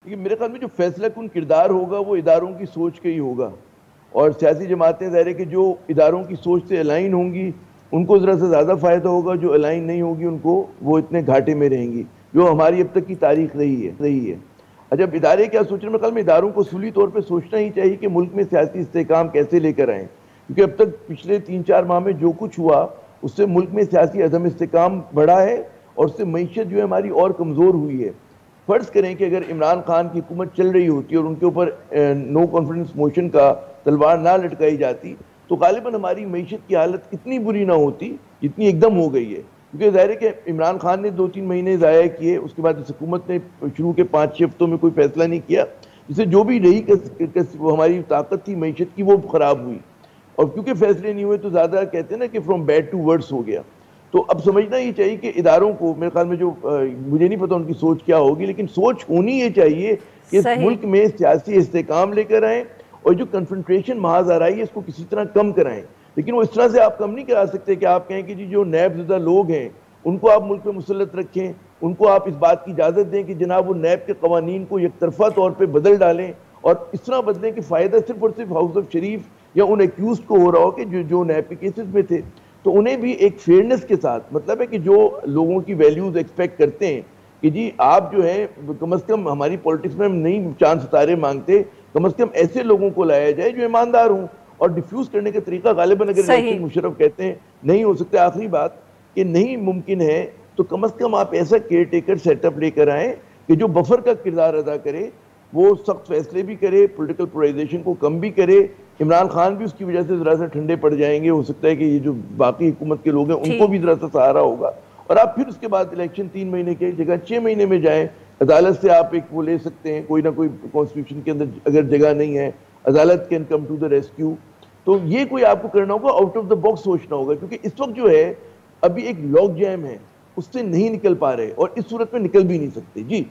لیکن میرے خیال میں جو فیصلہ کن کردار ہوگا وہ اداروں کی سوچ کا ہی ہوگا، اور سیاسی جماعتیں ظاہر ہے کہ جو اداروں کی سوچ سے الائن ہوں گی ان کو ذرا سے زیادہ فائدہ ہوگا، جو الائن نہیں ہوگی ان کو وہ اتنے گھاٹے میں رہیں گی، جو ہماری اب تک کی تاریخ رہی ہے۔ اچھا ادارے کیا سوچ رہے ہیں؟ میرے خیال میں اداروں کو اصولی طور پہ سوچنا ہی چاہیے کہ ملک میں سیاسی استحکام کیسے لے کر آئیں، کیونکہ اب تک پچھلے 3-4 ماہ میں جو کچھ ہوا اس سے ملک میں سیاسی عدم استحکام بڑھا ہے، اور اس سے معیشت جو ہے ہماری اور کمزور ہوئی ہے۔ فرض کریں کہ اگر عمران خان کی حکومت چل رہی ہوتی اور ان کے اوپر نو کانفیڈنس موشن کا تلوار نہ لٹکائی جاتی تو غالباً ہماری معیشت کی حالت اتنی بری نہ ہوتی جتنی ایک دم ہو گئی ہے، کیونکہ ظاہر ہے کہ عمران خان نے 2-3 مہینے ضائع کیے، اس کے بعد اس حکومت نے شروع کے 5-6 ہفتوں میں کوئی فیصلہ نہیں کیا، جسے جو بھی رہی ہماری طاقت تھی معیشت کی وہ خراب ہوئی، اور کیونکہ فیصلے نہیں ہوئے تو زیادہ کہتے ہیں نا کہ فرام بیڈ ٹو ورس ہو گیا۔ تو اب سمجھنا یہ چاہیے کہ اداروں کو، میرے خیال میں جو مجھے نہیں پتا ان کی سوچ کیا ہوگی، لیکن سوچ ہونی یہ چاہیے کہ صحیح. ملک میں سیاسی استحکام لے کر آئیں، اور جو کنفرنٹریشن محاذ آ رہی ہے اس کو کسی طرح کم کرائیں۔ لیکن وہ اس طرح سے آپ کم نہیں کرا سکتے کہ آپ کہیں کہ جی جو نیب زدہ لوگ ہیں ان کو آپ ملک میں مسلط رکھیں، ان کو آپ اس بات کی اجازت دیں کہ جناب وہ نیب کے قوانین کو یک طرفہ طور پہ بدل ڈالیں، اور اس طرح بدلیں کہ فائدہ صرف اور صرف ہاؤس آف شریف یا ان ایکیوزڈ کو ہو رہا ہو کہ جو نیب کے کیسز میں تھے۔ تو انہیں بھی ایک فیئرنس کے ساتھ، مطلب ہے کہ جو لوگوں کی ویلیوز ایکسپیکٹ کرتے ہیں کہ جی آپ جو ہے کم از کم، ہماری پولیٹکس میں ہم نہیں چاند ستارے مانگتے، کم از کم ایسے لوگوں کو لایا جائے جو ایماندار ہوں، اور ڈیفیوز کرنے کا طریقہ غالباً اگر صحیح. الیکشن مشرف کہتے ہیں نہیں ہو سکتا، آخری بات کہ نہیں ممکن ہے، تو کم از کم آپ ایسا کیئر ٹیکر سیٹ اپ لے کر آئیں کہ جو بفر کا کردار ادا کرے، وہ سخت فیصلے بھی کرے، پولیٹیکل پولرائزیشن کو کم بھی کرے۔ عمران خان بھی اس کی وجہ سے ذرا سا ٹھنڈے پڑ جائیں گے، ہو سکتا ہے کہ یہ جو باقی حکومت کے لوگ ہیں ان کو ٹھیک. بھی ذرا سا سہارا ہوگا، اور آپ پھر اس کے بعد الیکشن 3 مہینے کے جگہ 6 مہینے میں جائیں، عدالت سے آپ ایک وہ لے سکتے ہیں، کوئی نہ کوئی کانسٹیٹیوشن کے اندر اگر جگہ نہیں ہے عدالت can come to the rescue. تو یہ کوئی آپ کو کرنا ہوگا، آؤٹ آف دا باکس سوچنا ہوگا، کیونکہ اس وقت جو ہے ابھی ایک لاک جیم ہے، اس سے نہیں نکل پا رہے، اور اس صورت میں نکل بھی نہیں سکتے۔ جی